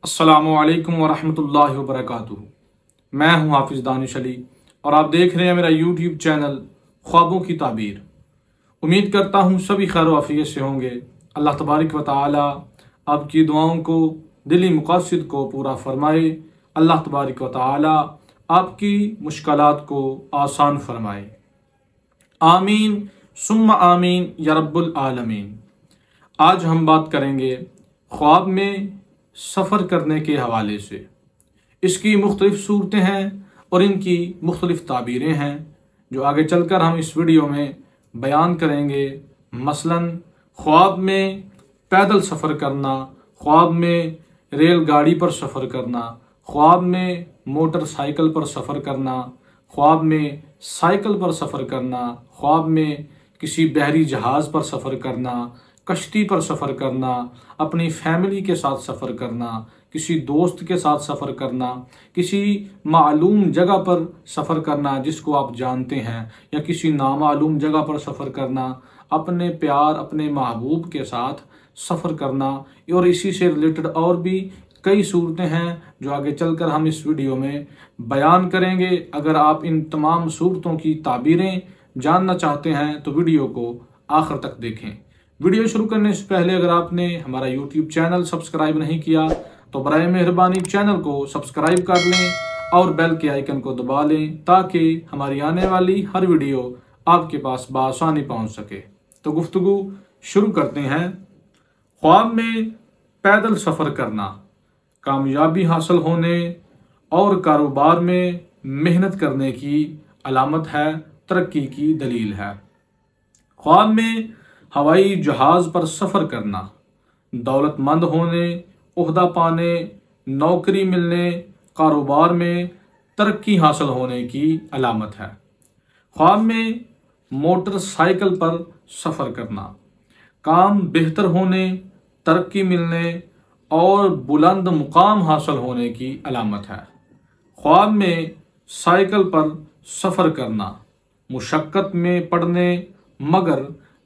अस्सलामुअलैकुम वरहमतुल्लाहि वबरकातुहू। मैं हूं हाफिज़ दानिश अली और आप देख रहे हैं मेरा यूट्यूब चैनल ख्वाबों की ताबीर। उम्मीद करता हूं सभी खैर आफियत से होंगे। अल्लाह तबारक व तआला आपकी दुआओं को, दिली मकासद को पूरा फरमाए। अल्लाह तबारक व तआला आपकी मुश्किलात को आसान फरमाए। आमीन सुम्मा आमीन या रब्बुल आलमीन। आज हम बात करेंगे ख्वाब में सफ़र करने के हवाले से। इसकी मुख्तलिफ सूरतें हैं और इनकी मुख्तलिफ ताबीरें हैं जो आगे चलकर हम इस वीडियो में बयान करेंगे। मसलन ख्वाब में पैदल सफ़र करना, ख्वाब में रेलगाड़ी पर सफ़र करना, ख्वाब में मोटरसाइकिल पर सफ़र करना, ख्वाब में साइकिल पर सफ़र करना, ख्वाब में किसी बहरी जहाज़ पर सफ़र करना, कश्ती पर सफ़र करना, अपनी फैमिली के साथ सफ़र करना, किसी दोस्त के साथ सफ़र करना, किसी मालूम जगह पर सफ़र करना जिसको आप जानते हैं, या किसी नामालूम जगह पर सफ़र करना, अपने प्यार अपने महबूब के साथ सफ़र करना। और इसी से रिलेटेड और भी कई सूरतें हैं जो आगे चलकर हम इस वीडियो में बयान करेंगे। अगर आप इन तमाम सूरतों की ताबीरें जानना चाहते हैं तो वीडियो को आखिर तक देखें। वीडियो शुरू करने से पहले अगर आपने हमारा यूट्यूब चैनल सब्सक्राइब नहीं किया तो बराए मेहरबानी चैनल को सब्सक्राइब कर लें और बेल के आइकन को दबा लें ताकि हमारी आने वाली हर वीडियो आपके पास बआसानी पहुंच सके। तो गुफ्तगू शुरू करते हैं। ख्वाब में पैदल सफ़र करना कामयाबी हासिल होने और कारोबार में मेहनत करने की अलामत है, तरक्की की दलील है। ख्वाब में हवाई जहाज़ पर सफ़र करना दौलतमंद होने, ओहदा पाने, नौकरी मिलने, कारोबार में तरक्की हासिल होने की अलामत है। ख्वाब में मोटरसाइकिल पर सफ़र करना काम बेहतर होने, तरक्की मिलने और बुलंद मुकाम हासिल होने की अलामत है। ख्वाब में साइकिल पर सफ़र करना मुशक्क़त में पड़ने मगर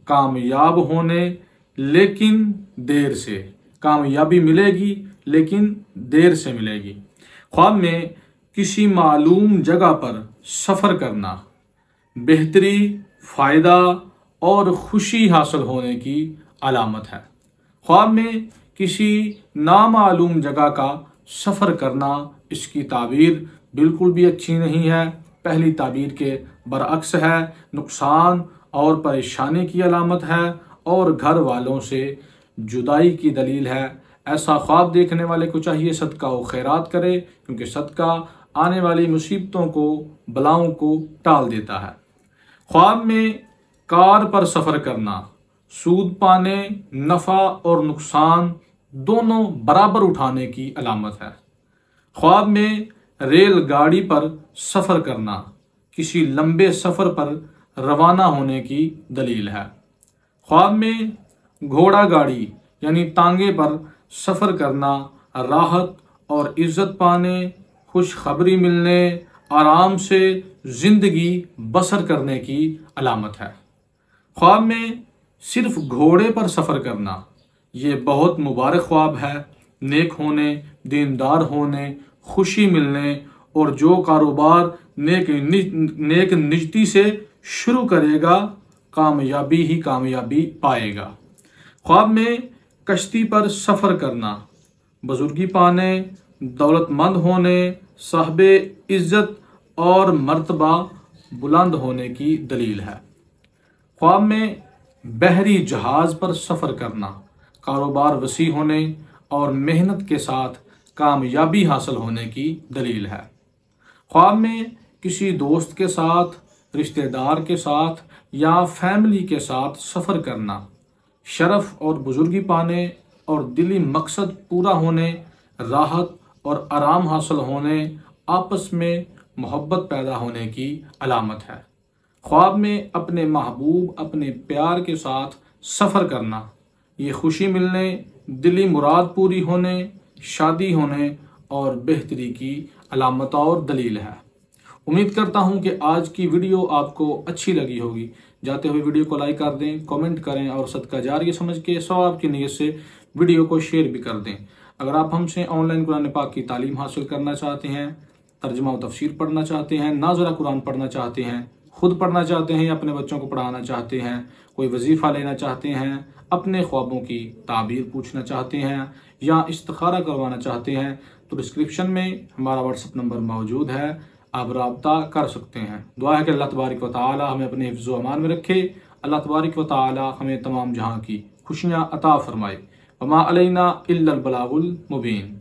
कामयाब होने, लेकिन देर से। कामयाबी मिलेगी लेकिन देर से मिलेगी। ख्वाब में किसी मालूम जगह पर सफ़र करना बेहतरी, फ़ायदा और खुशी हासिल होने की अलामत है। ख्वाब में किसी नामालूम जगह का सफ़र करना, इसकी ताबीर बिल्कुल भी अच्छी नहीं है, पहली ताबीर के बरअक्स है, नुकसान और परेशानी की अलामत है और घर वालों से जुदाई की दलील है। ऐसा ख्वाब देखने वाले को चाहिए सदका व खैरात करे, क्योंकि सदका आने वाली मुसीबतों को, बलाओं को टाल देता है। ख्वाब में कार पर सफ़र करना सूद पाने, नफ़ा और नुकसान दोनों बराबर उठाने की अलामत है। ख्वाब में रेलगाड़ी पर सफ़र करना किसी लंबे सफ़र पर रवाना होने की दलील है। ख्वाब में घोड़ा गाड़ी यानी तांगे पर सफ़र करना राहत और इज़्ज़त पाने, खुशखबरी मिलने, आराम से ज़िंदगी बसर करने की अलामत है। ख्वाब में सिर्फ घोड़े पर सफ़र करना ये बहुत मुबारक ख्वाब है। नेक होने, दीनदार होने, खुशी मिलने और जो कारोबार नेक निजती से शुरू करेगा कामयाबी ही कामयाबी पाएगा। ख्वाब में कश्ती पर सफ़र करना बुजुर्गी पाने, दौलतमंद होने, साहिबे इज़्ज़त और मर्तबा बुलंद होने की दलील है। ख्वाब में बहरी जहाज़ पर सफ़र करना कारोबार वसी होने और मेहनत के साथ कामयाबी हासिल होने की दलील है। ख्वाब में किसी दोस्त के साथ, रिश्तेदार के साथ या फैमिली के साथ सफ़र करना शरफ और बुजुर्गी पाने और दिली मकसद पूरा होने, राहत और आराम हासिल होने, आपस में मोहब्बत पैदा होने की अलामत है। ख्वाब में अपने महबूब, अपने प्यार के साथ सफ़र करना ये खुशी मिलने, दिली मुराद पूरी होने, शादी होने और बेहतरी की अलामत और दलील है। उम्मीद करता हूं कि आज की वीडियो आपको अच्छी लगी होगी। जाते हुए वीडियो को लाइक कर दें, कमेंट करें और सदका जारिया समझ के सवाब की नीयत से वीडियो को शेयर भी कर दें। अगर आप हमसे ऑनलाइन कुरान पाक की तालीम हासिल करना चाहते हैं, तर्जुमा व तफसीर पढ़ना चाहते हैं, नाज़रा कुरान पढ़ना चाहते हैं, खुद पढ़ना चाहते हैं या अपने बच्चों को पढ़ाना चाहते हैं, कोई वजीफ़ा लेना चाहते हैं, अपने ख्वाबों की ताबीर पूछना चाहते हैं या इस्तिखारा करवाना चाहते हैं, तो डिस्क्रिप्शन में हमारा व्हाट्सअप नंबर मौजूद है, आप रब्ता कर सकते हैं। दुआ है कि अल्लाह तबारिक व तआला हमें अपने हिफ्ज़ व अमान में रखे। अल्लाह तबारिक व तआला हमें तमाम जहां की खुशियाँ अता फरमाए। वमा अलैना इल्लल बलागुल मुबीन।